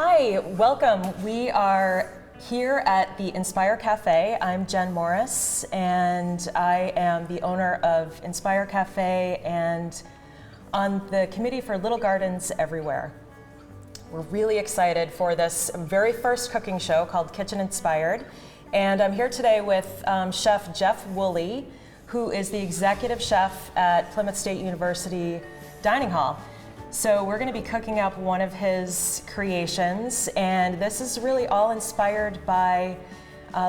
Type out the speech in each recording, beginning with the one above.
Hi, welcome. We are here at the Inspire Cafe. I'm Jen Morris, and I am the owner of Inspire Cafe and on the committee for Little Gardens Everywhere. We're really excited for this very first cooking show called Kitchen Inspired, and I'm here today with Chef Jeff Woolley, who is the executive chef at Plymouth State University Dining Hall. So we're going to be cooking up one of his creations, and this is really all inspired by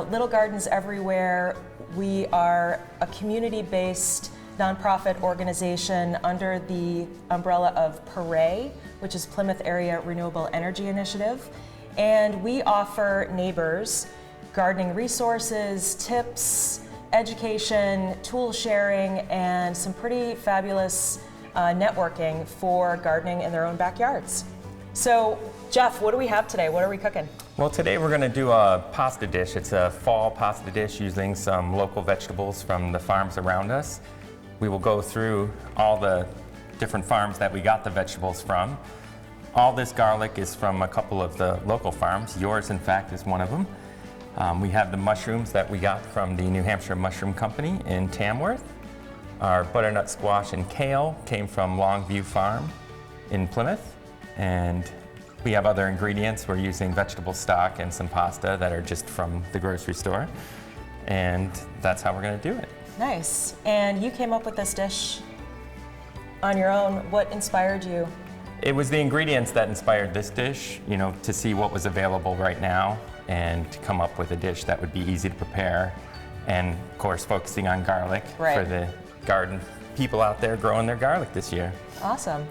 Little Gardens Everywhere. We are a community-based nonprofit organization under the umbrella of PAREI, which is Plymouth Area Renewable Energy Initiative, and we offer neighbors gardening resources, tips, education, tool sharing, and some pretty fabulous networking for gardening in their own backyards. So, Jeff, what do we have today? What are we cooking? Well, today we're going to do a pasta dish. It's a fall pasta dish using some local vegetables from the farms around us. We will go through all the different farms that we got the vegetables from. All this garlic is from a couple of the local farms. Yours, in fact, is one of them. We have the mushrooms that we got from the New Hampshire Mushroom Company in Tamworth. Our butternut squash and kale came from Longview Farm in Plymouth. And we have other ingredients. We're using vegetable stock and some pasta that are just from the grocery store. And that's how we're going to do it. Nice. And you came up with this dish on your own. What inspired you? It was the ingredients that inspired this dish, you know, to see what was available right now and to come up with a dish that would be easy to prepare. And of course, focusing on garlic for the garden people out there growing their garlic this year. Awesome.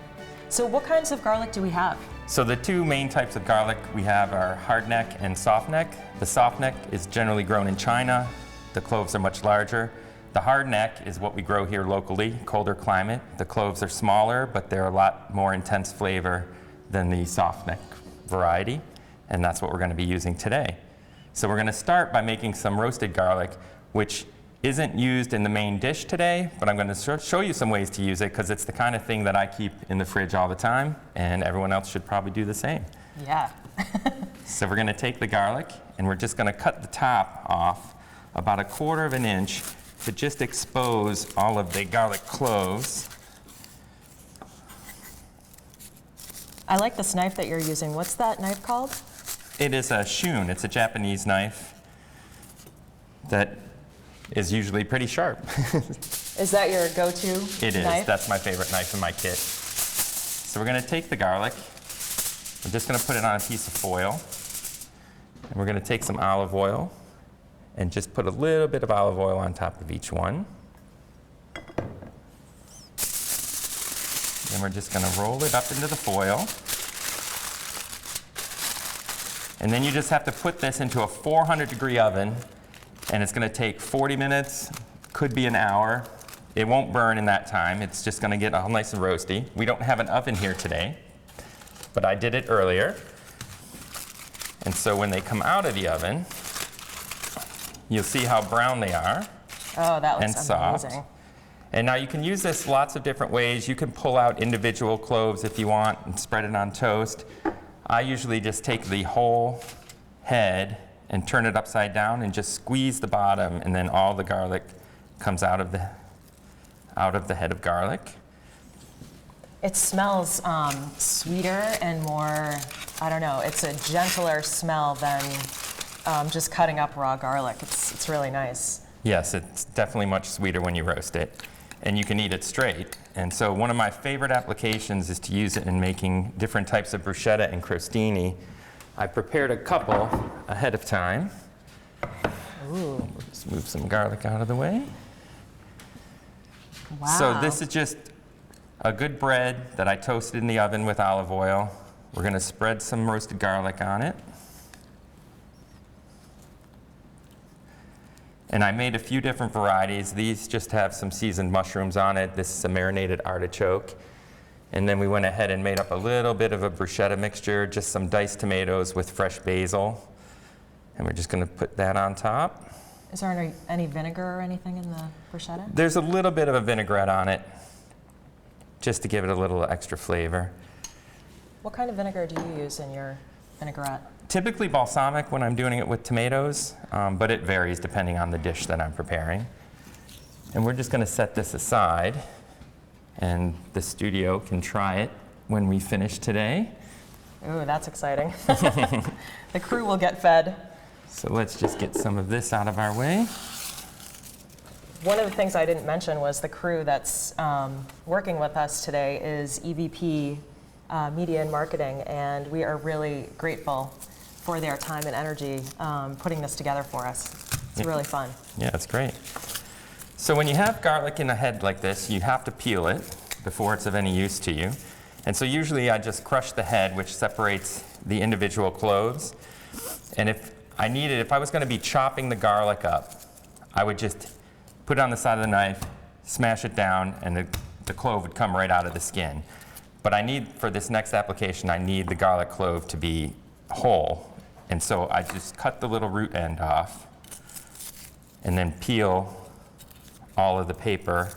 So what kinds of garlic do we have? So the two main types of garlic we have are hardneck and softneck. The softneck is generally grown in China. The cloves are much larger. The hardneck is what we grow here locally, colder climate. The cloves are smaller, but they're a lot more intense flavor than the softneck variety, and that's what we're going to be using today. So we're going to start by making some roasted garlic, which isn't used in the main dish today, but I'm going to show you some ways to use it because it's the kind of thing that I keep in the fridge all the time, and everyone else should probably do the same. Yeah. So we're going to take the garlic, and we're just going to cut the top off about 1/4 of an inch to just expose all of the garlic cloves. I like this knife that you're using. What's that knife called? It is a shun. It's a Japanese knife that is usually pretty sharp. Is that your go-to It is. knife? That's my favorite knife in my kit. So we're going to take the garlic. We're just going to put it on a piece of foil. And we're going to take some olive oil and just put a little bit of olive oil on top of each one. Then we're just going to roll it up into the foil. And then you just have to put this into a 400-degree oven, and it's going to take 40 minutes, could be an hour. It won't burn in that time. It's just going to get all nice and roasty. We don't have an oven here today, but I did it earlier. And so when they come out of the oven, you'll see how brown they are. Oh, that looks and soft. amazing. And now you can use this lots of different ways. You can pull out individual cloves if you want and spread it on toast. I usually just take the whole head and turn it upside down and just squeeze the bottom, and then all the garlic comes out of the head of garlic. It smells sweeter and more, I don't know, it's a gentler smell than just cutting up raw garlic. It's really nice. Yes, it's definitely much sweeter when you roast it, and you can eat it straight. And so one of my favorite applications is to use it in making different types of bruschetta and crostini. I prepared a couple ahead of time. Ooh. Let's move some garlic out of the way. Wow. So this is just a good bread that I toasted in the oven with olive oil. We're going to spread some roasted garlic on it. And I made a few different varieties. These just have some seasoned mushrooms on it. This is a marinated artichoke. And then we went ahead and made up a little bit of a bruschetta mixture, just some diced tomatoes with fresh basil. And we're just going to put that on top. Is there any vinegar or anything in the bruschetta? There's a little bit of a vinaigrette on it, just to give it a little extra flavor. What kind of vinegar do you use in your vinaigrette? Typically balsamic when I'm doing it with tomatoes, but it varies depending on the dish that I'm preparing. And we're just going to set this aside, and the studio can try it when we finish today. Ooh, that's exciting. The crew will get fed. So let's just get some of this out of our way. One of the things I didn't mention was the crew that's working with us today is EVP Media and Marketing, and we are really grateful for their time and energy putting this together for us. It's really fun. Yeah, it's great. So when you have garlic in a head like this, you have to peel it before it's of any use to you. And so usually I just crush the head, which separates the individual cloves. And if I was going to be chopping the garlic up, I would just put it on the side of the knife, smash it down, and the clove would come right out of the skin. But for this next application, I need the garlic clove to be whole. And so I just cut the little root end off and then peel all of the paper,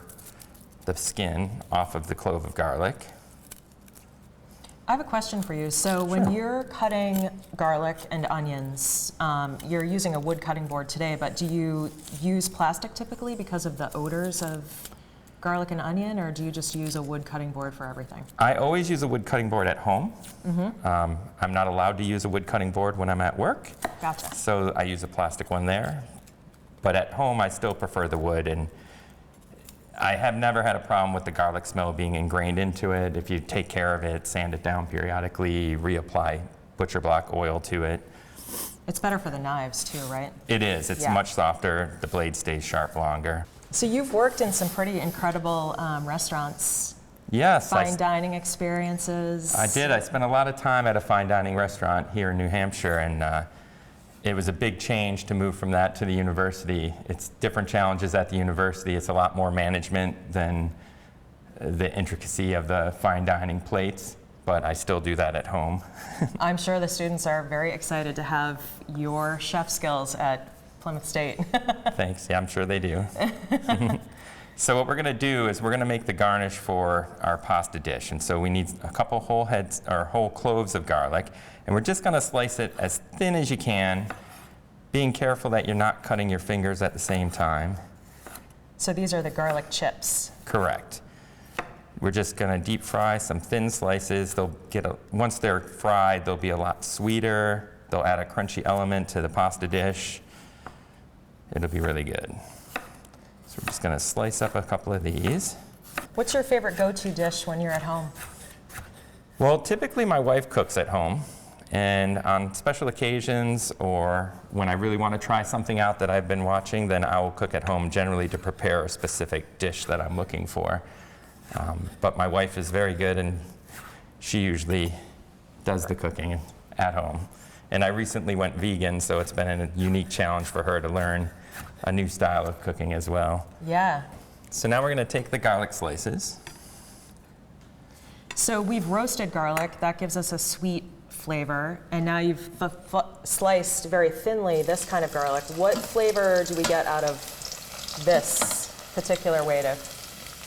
the skin, off of the clove of garlic. I have a question for you. So when you're cutting garlic and onions, you're using a wood cutting board today, but do you use plastic typically because of the odors of garlic and onion, or do you just use a wood cutting board for everything? I always use a wood cutting board at home. I'm not allowed to use a wood cutting board when I'm at work. Gotcha. So I use a plastic one there. But at home, I still prefer the wood, and I have never had a problem with the garlic smell being ingrained into it. If you take care of it, sand it down periodically, reapply butcher block oil to it. It's better for the knives too, right? It is. It's much softer. The blade stays sharp longer. So you've worked in some pretty incredible restaurants. Yes. Fine dining experiences. I did. I spent a lot of time at a fine dining restaurant here in New Hampshire, and it was a big change to move from that to the university. It's different challenges at the university. It's a lot more management than the intricacy of the fine dining plates, but I still do that at home. I'm sure the students are very excited to have your chef skills at Plymouth State. Thanks. Yeah, I'm sure they do. So what we're going to do is we're going to make the garnish for our pasta dish. And so we need a couple whole cloves of garlic. And we're just going to slice it as thin as you can, being careful that you're not cutting your fingers at the same time. So these are the garlic chips. Correct. We're just going to deep fry some thin slices. Once they're fried, they'll be a lot sweeter. They'll add a crunchy element to the pasta dish. It'll be really good. So we're just going to slice up a couple of these. What's your favorite go-to dish when you're at home? Well, typically my wife cooks at home, and on special occasions or when I really want to try something out that I've been watching, then I will cook at home generally to prepare a specific dish that I'm looking for. But my wife is very good, and she usually does the cooking at home. And I recently went vegan, so it's been a unique challenge for her to learn a new style of cooking as well. Yeah. So now we're going to take the garlic slices. So we've roasted garlic. That gives us a sweet flavor. And now you've sliced very thinly this kind of garlic. What flavor do we get out of this particular way to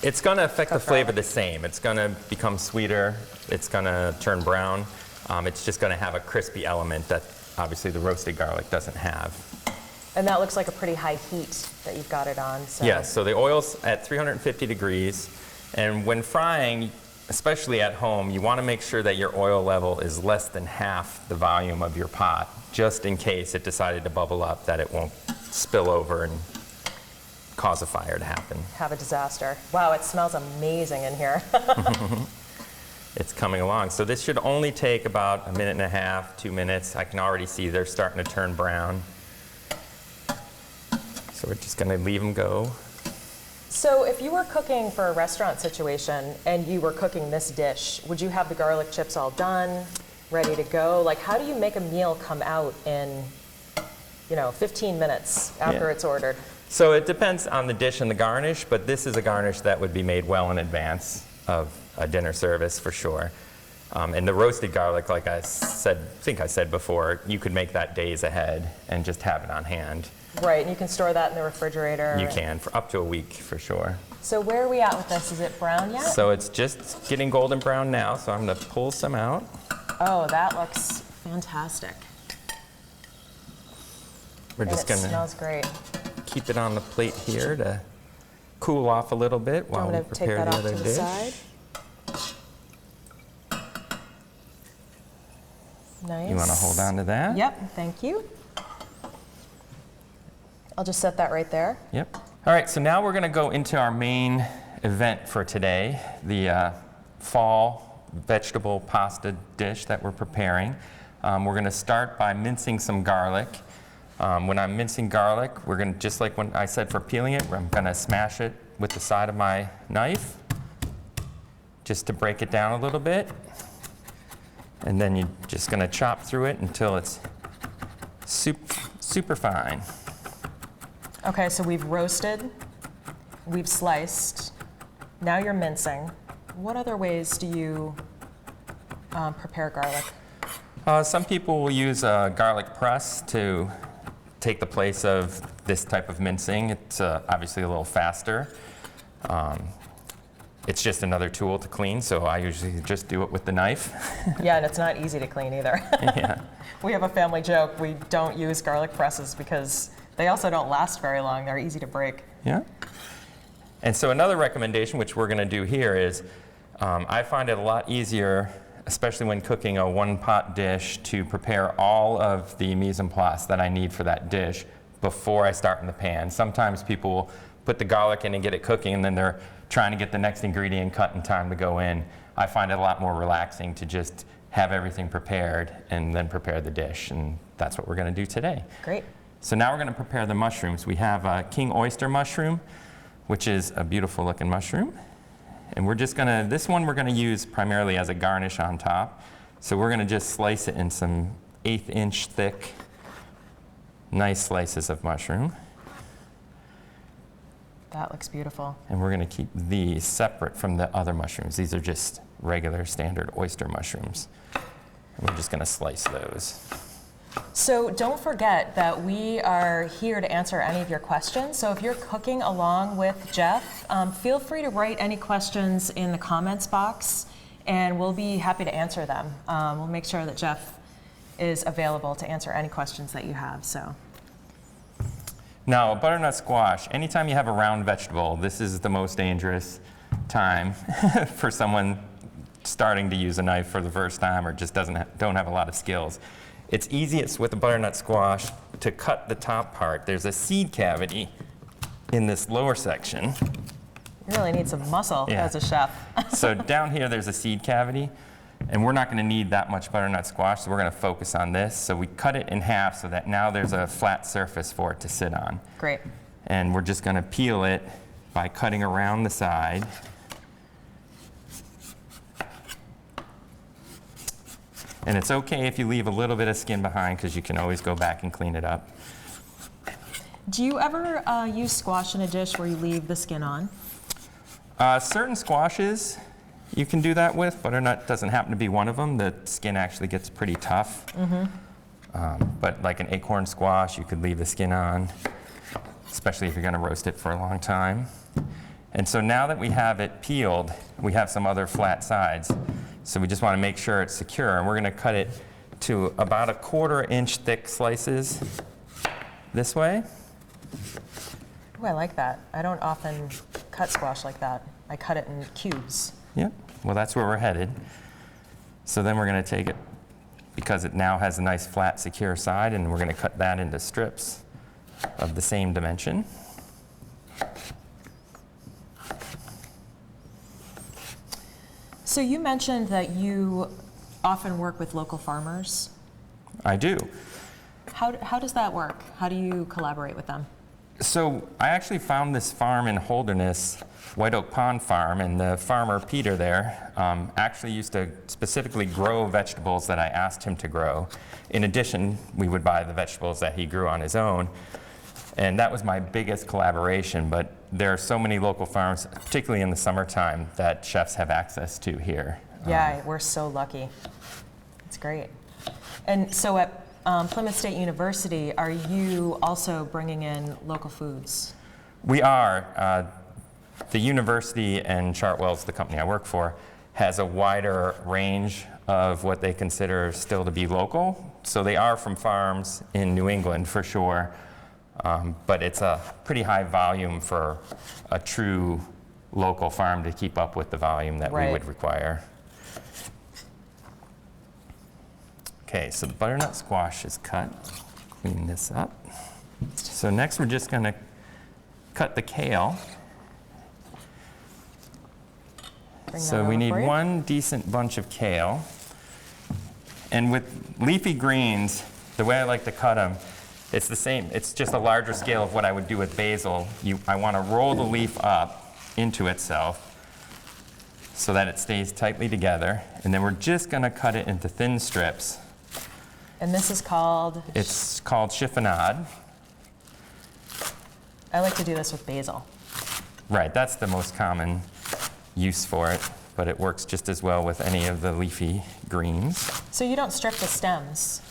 It's going to affect the flavor garlic? the same. It's going to become sweeter. It's going to turn brown. It's just going to have a crispy element that obviously the roasted garlic doesn't have. And that looks like a pretty high heat that you've got it on. So. Yes, so the oil's at 350 degrees. And when frying, especially at home, you want to make sure that your oil level is less than half the volume of your pot, just in case it decided to bubble up, that it won't spill over and cause a fire to happen. Have a disaster. Wow, it smells amazing in here. It's coming along. So this should only take about 1.5 minutes, 2 minutes. I can already see they're starting to turn brown. So we're just going to leave them go. So if you were cooking for a restaurant situation and you were cooking this dish, would you have the garlic chips all done, ready to go? Like, how do you make a meal come out in, 15 minutes after it's ordered? So it depends on the dish and the garnish, but this is a garnish that would be made well in advance of a dinner service for sure. And the roasted garlic, like I think I said before, you could make that days ahead and just have it on hand. Right, and you can store that in the refrigerator. You can, for up to a week for sure. So where are we at with this? Is it brown yet? So it's just getting golden brown now, so I'm going to pull some out. Oh, that looks fantastic. We're just It going to smells great. keep it on the plate here to cool off a little bit while we I'm going to take prepare that the off other to the dish. side. Nice. You want to hold on to that? Yep, thank you. I'll just set that right there. Yep. All right, so now we're going to go into our main event for today, the fall vegetable pasta dish that we're preparing. We're going to start by mincing some garlic. When I'm mincing garlic, we're going to, just like when I said for peeling it, I'm going to smash it with the side of my knife just to break it down a little bit. And then you're just going to chop through it until it's super fine. Okay, so we've roasted, we've sliced, now you're mincing. What other ways do you prepare garlic? Some people will use a garlic press to take the place of this type of mincing. It's obviously a little faster. It's just another tool to clean, so I usually just do it with the knife. Yeah, and it's not easy to clean either. Yeah. We have a family joke, we don't use garlic presses because they also don't last very long. They're easy to break. Yeah. And so another recommendation, which we're going to do here, is I find it a lot easier, especially when cooking a one-pot dish, to prepare all of the mise en place that I need for that dish before I start in the pan. Sometimes people will put the garlic in and get it cooking, and then they're trying to get the next ingredient cut in time to go in. I find it a lot more relaxing to just have everything prepared and then prepare the dish, and that's what we're going to do today. Great. So now we're going to prepare the mushrooms. We have king oyster mushroom, which is a beautiful looking mushroom. And we're just going to, this one we're going to use primarily as a garnish on top. So we're going to just slice it in some 1/8 inch thick, nice slices of mushroom. That looks beautiful. And we're going to keep these separate from the other mushrooms. These are just regular standard oyster mushrooms. And we're just going to slice those. So don't forget that we are here to answer any of your questions. So if you're cooking along with Jeff, feel free to write any questions in the comments box, and we'll be happy to answer them. We'll make sure that Jeff is available to answer any questions that you have. So. Now, a butternut squash, anytime you have a round vegetable, this is the most dangerous time for someone starting to use a knife for the first time or just don't have a lot of skills. It's easiest with a butternut squash to cut the top part. There's a seed cavity in this lower section. You really need some muscle as a chef. So down here there's a seed cavity, and we're not going to need that much butternut squash, so we're going to focus on this. So we cut it in half so that now there's a flat surface for it to sit on. Great. And we're just going to peel it by cutting around the side. And it's okay if you leave a little bit of skin behind, because you can always go back and clean it up. Do you ever use squash in a dish where you leave the skin on? Certain squashes you can do that with. Butternut doesn't happen to be one of them. The skin actually gets pretty tough. But like an acorn squash, you could leave the skin on, especially if you're going to roast it for a long time. And so now that we have it peeled, we have some other flat sides. So we just want to make sure it's secure, and we're going to cut it to about 1/4 inch thick slices this way. Oh, I like that. I don't often cut squash like that. I cut it in cubes. Yep, well that's where we're headed. So then we're going to take it, because it now has a nice flat secure side, and we're going to cut that into strips of the same dimension. So you mentioned that you often work with local farmers. I do. How does that work? How do you collaborate with them? So I actually found this farm in Holderness, White Oak Pond Farm, and the farmer Peter there actually used to specifically grow vegetables that I asked him to grow. In addition, we would buy the vegetables that he grew on his own. And that was my biggest collaboration, but there are so many local farms, particularly in the summertime, that chefs have access to here. Yeah, we're so lucky. It's great. And so at Plymouth State University, are you also bringing in local foods? We are. The university and Chartwell's, the company I work for, has a wider range of what they consider still to be local. So they are from farms in New England for sure, but it's a pretty high volume for a true local farm to keep up with the volume that we would require. Okay, so the butternut squash is cut. Clean this up. So next we're just going to cut the kale. So we need one decent bunch of kale. And with leafy greens, the way I like to cut them, it's the same. It's just a larger scale of what I would do with basil. I want to roll the leaf up into itself so that it stays tightly together. And then we're just going to cut it into thin strips. And this is called? It's called chiffonade. I like to do this with basil. Right, that's the most common use for it, but it works just as well with any of the leafy greens. So you don't strip the stems?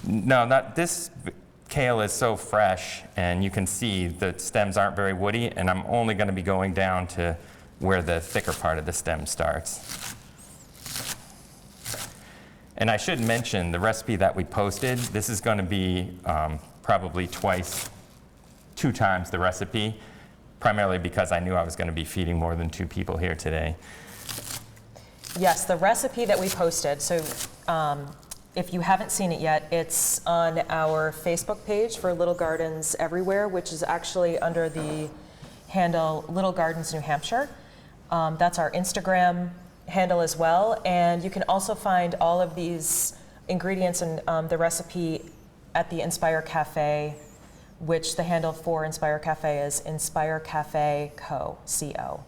No, this kale is so fresh, and you can see the stems aren't very woody, and I'm only going to be going down to where the thicker part of the stem starts. And I should mention the recipe that we posted. This is going to be probably 2 times the recipe, primarily because I knew I was going to be feeding more than 2 people here today. Yes, the recipe that we posted, so if you haven't seen it yet, it's on our Facebook page for Little Gardens Everywhere, which is actually under the handle Little Gardens New Hampshire. That's our Instagram handle as well, and you can also find all of these ingredients and the recipe at the Inspire Cafe, which the handle for Inspire Cafe is Inspire Cafe Co. C-O.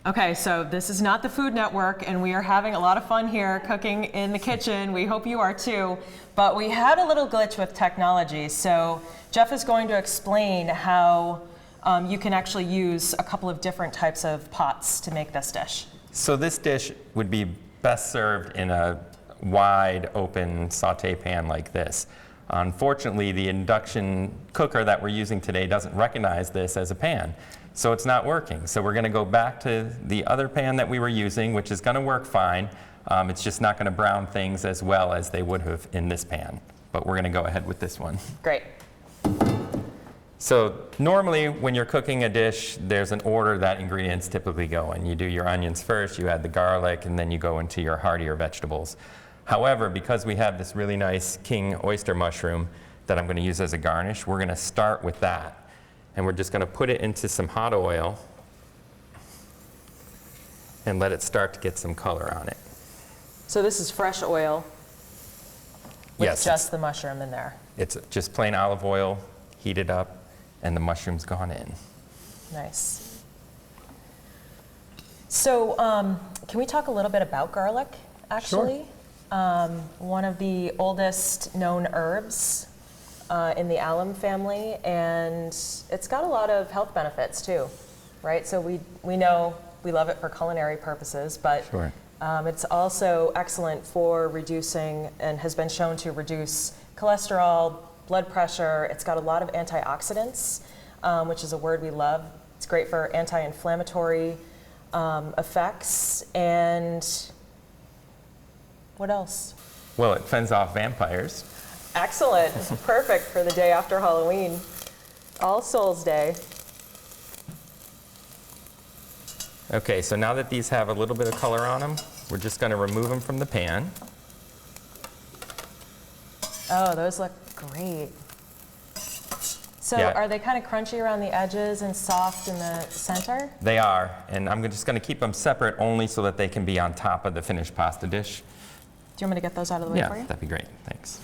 Okay, so this is not the Food Network, and we are having a lot of fun here cooking in the kitchen. We hope you are too. But we had a little glitch with technology, so Jeff is going to explain how you can actually use a couple of different types of pots to make this dish. So this dish would be best served in a wide open saute pan like this. Unfortunately, the induction cooker that we're using today doesn't recognize this as a pan, so it's not working. So we're going to go back to the other pan that we were using, which is going to work fine. It's just not going to brown things as well as they would have in this pan. But we're going to go ahead with this one. Great. So normally when you're cooking a dish, there's an order that ingredients typically go in. You do your onions first, you add the garlic, and then you go into your heartier vegetables. However, because we have this really nice king oyster mushroom that I'm going to use as a garnish, we're going to start with that. And we're just going to put it into some hot oil and let it start to get some color on it. So this is fresh oil with Yes, just the mushroom in there. It's just plain olive oil, heated up, and the mushroom's gone in. Nice. So can we talk a little bit about garlic, actually? Sure. One of the oldest known herbs in the alum family, and it's got a lot of health benefits too, right? So we know we love it for culinary purposes, but Sure. It's also excellent for reducing, and has been shown to reduce cholesterol, blood pressure. It's got a lot of antioxidants, which is a word we love. It's great for anti-inflammatory effects. And what else? Well, it fends off vampires. Excellent. Perfect for the day after Halloween. All Souls Day. Okay, so now that these have a little bit of color on them, we're just going to remove them from the pan. Oh, those look great. So Yeah. Are they kind of crunchy around the edges and soft in the center? They are, and I'm just going to keep them separate only so that they can be on top of the finished pasta dish. Do you want me to get those out of the way for you? Yeah, that'd be great, thanks.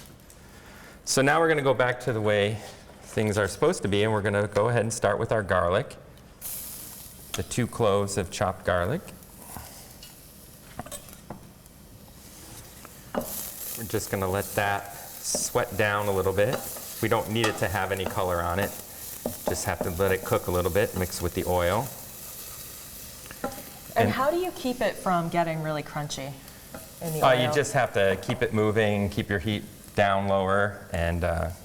So now we're going to go back to the way things are supposed to be, and we're going to go ahead and start with our garlic. The 2 cloves of chopped garlic. We're just going to let that sweat down a little bit. We don't need it to have any color on it. Just have to let it cook a little bit, mix with the oil. And how do you keep it from getting really crunchy in the oil? You just have to keep it moving, keep your heat down lower and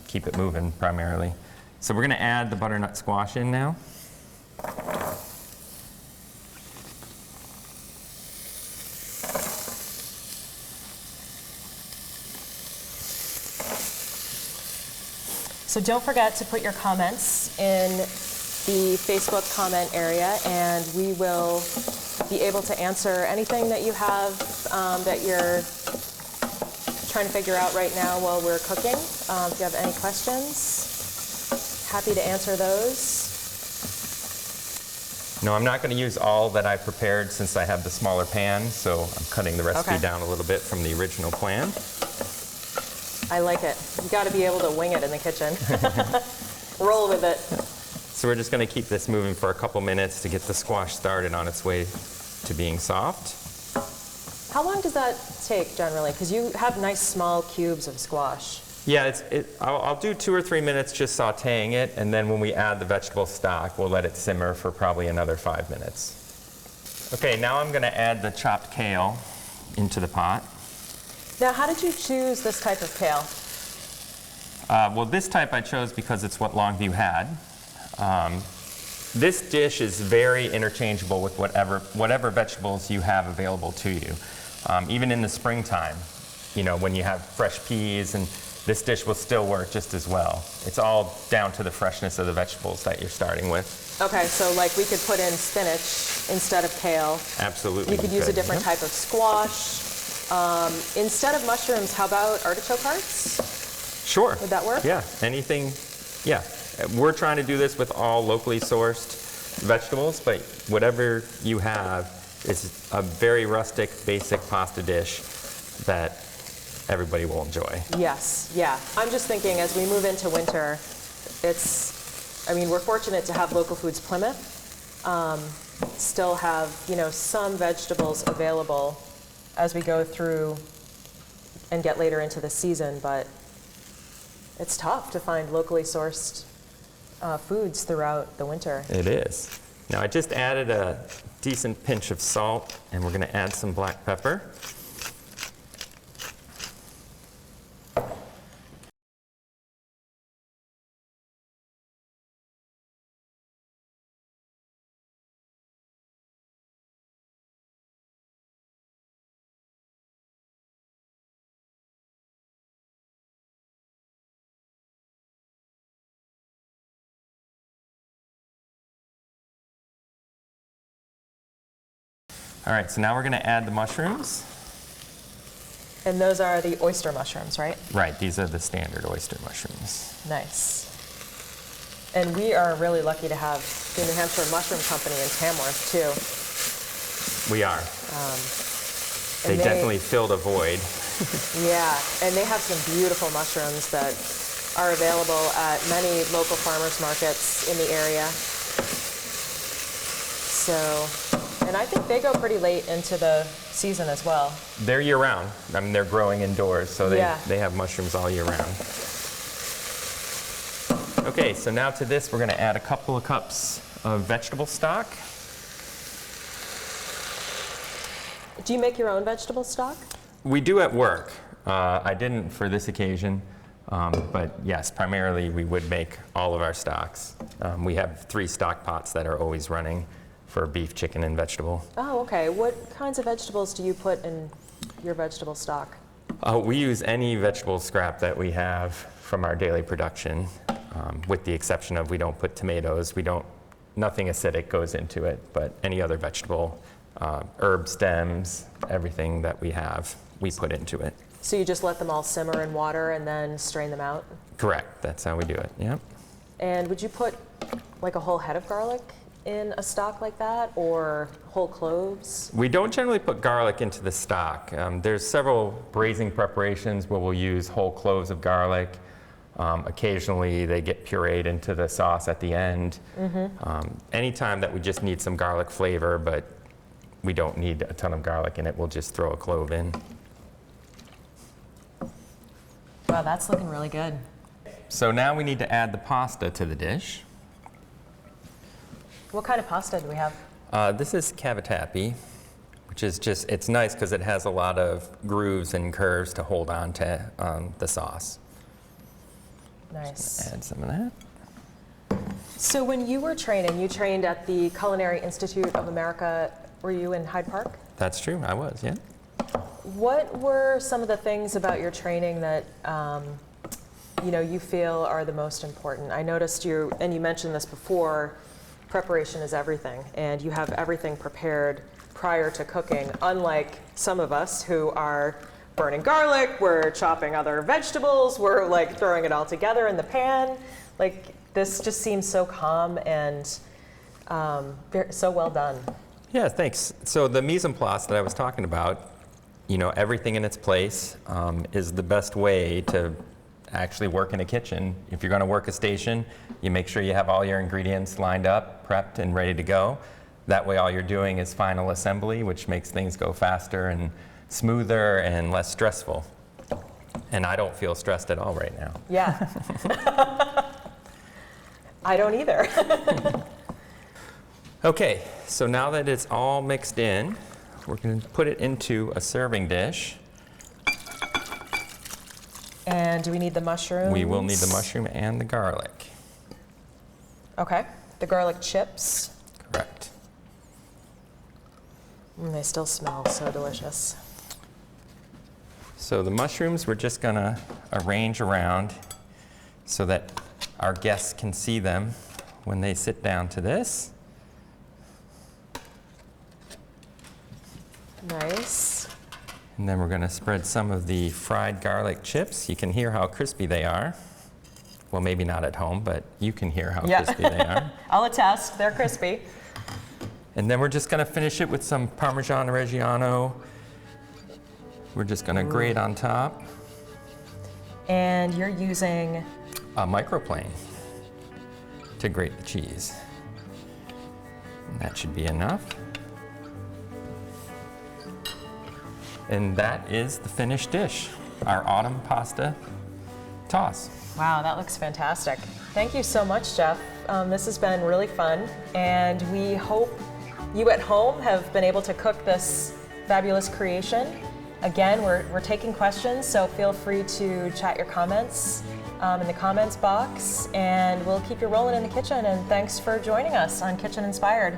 keep it moving primarily. So we're going to add the butternut squash in now. So don't forget to put your comments in the Facebook comment area, and we will be able to answer anything that you have that you're trying to figure out right now while we're cooking. If you have any questions, happy to answer those. No, I'm not going to use all that I prepared since I have the smaller pan, so I'm cutting the recipe down a little bit from the original plan. I like it. You got to be able to wing it in the kitchen. Roll with it. So we're just going to keep this moving for a couple minutes to get the squash started on its way to being soft. How long does that take generally? Because you have nice small cubes of squash. Yeah, I'll do 2 or 3 minutes just sautéing it, and then when we add the vegetable stock, we'll let it simmer for probably another 5 minutes. Okay, now I'm going to add the chopped kale into the pot. Now, how did you choose this type of kale? Well, this type I chose because it's what Longview had. This dish is very interchangeable with whatever vegetables you have available to you. Even in the springtime, you know, when you have fresh peas, and this dish will still work just as well. It's all down to the freshness of the vegetables that you're starting with. Okay, so like we could put in spinach instead of kale. Absolutely. You could use a different type of squash. Instead of mushrooms, how about artichoke hearts? Sure. Would that work? Yeah, anything, yeah. We're trying to do this with all locally sourced vegetables, but whatever you have is a very rustic, basic pasta dish that everybody will enjoy. Yes, yeah. I'm just thinking as we move into winter, we're fortunate to have Local Foods Plymouth. Still have, some vegetables available as we go through and get later into the season, but it's tough to find locally sourced foods throughout the winter. It is. Now I just added a decent pinch of salt, and we're going to add some black pepper. All right, so now we're going to add the mushrooms. And those are the oyster mushrooms, right? Right, these are the standard oyster mushrooms. Nice. And we are really lucky to have the New Hampshire Mushroom Company in Tamworth, too. We are. They definitely filled a void. Yeah, and they have some beautiful mushrooms that are available at many local farmers markets in the area. So, and I think they go pretty late into the season as well. They're year-round. I mean, they're growing indoors, so they have mushrooms all year round. Okay, so now to this, we're going to add a couple of cups of vegetable stock. Do you make your own vegetable stock? We do at work. I didn't for this occasion, but yes, primarily we would make all of our stocks. We have 3 stock pots that are always running for beef, chicken, and vegetable. Oh, okay. What kinds of vegetables do you put in your vegetable stock? We use any vegetable scrap that we have from our daily production, with the exception of we don't put tomatoes. Nothing acidic goes into it, but any other vegetable, herb stems, everything that we have, we put into it. So you just let them all simmer in water and then strain them out? Correct. That's how we do it. Yep. And would you put like a whole head of garlic in a stock like that, or whole cloves? We don't generally put garlic into the stock. There's several braising preparations where we'll use whole cloves of garlic. Occasionally they get pureed into the sauce at the end. Anytime that we just need some garlic flavor, but we don't need a ton of garlic in it, we'll just throw a clove in. Wow, that's looking really good. So now we need to add the pasta to the dish. What kind of pasta do we have? This is cavatappi. which is just, it's nice because it has a lot of grooves and curves to hold on to the sauce. Nice. Add some of that. So when you were training, you trained at the Culinary Institute of America. Were you in Hyde Park? That's true, I was, yeah. What were some of the things about your training that you feel are the most important? I noticed you, and you mentioned this before, preparation is everything, and you have everything prepared prior to cooking, unlike some of us who are burning garlic, we're chopping other vegetables, we're like throwing it all together in the pan. Like, this just seems so calm and so well done. Yeah, thanks. So the mise en place that I was talking about, everything in its place is the best way to actually work in a kitchen. If you're going to work a station, you make sure you have all your ingredients lined up, prepped, and ready to go. That way all you're doing is final assembly, which makes things go faster and smoother and less stressful. And I don't feel stressed at all right now. Yeah. I don't either. Okay, so now that it's all mixed in, we're going to put it into a serving dish. And do we need the mushrooms? We will need the mushroom and the garlic. Okay, the garlic chips. Correct. They still smell so delicious. So the mushrooms we're just going to arrange around so that our guests can see them when they sit down to this. Nice. And then we're going to spread some of the fried garlic chips. You can hear how crispy they are. Well, maybe not at home, but you can hear how crispy they are. I'll attest, they're crispy. And then we're just going to finish it with some Parmesan Reggiano. We're just going to grate on top. And you're using? A microplane to grate the cheese. And that should be enough. And that is the finished dish, our autumn pasta toss. Wow, that looks fantastic. Thank you so much, Jeff. This has been really fun, and we hope you at home have been able to cook this fabulous creation. Again, we're taking questions, so feel free to chat your comments in the comments box, and we'll keep you rolling in the kitchen. And thanks for joining us on Kitchen Inspired.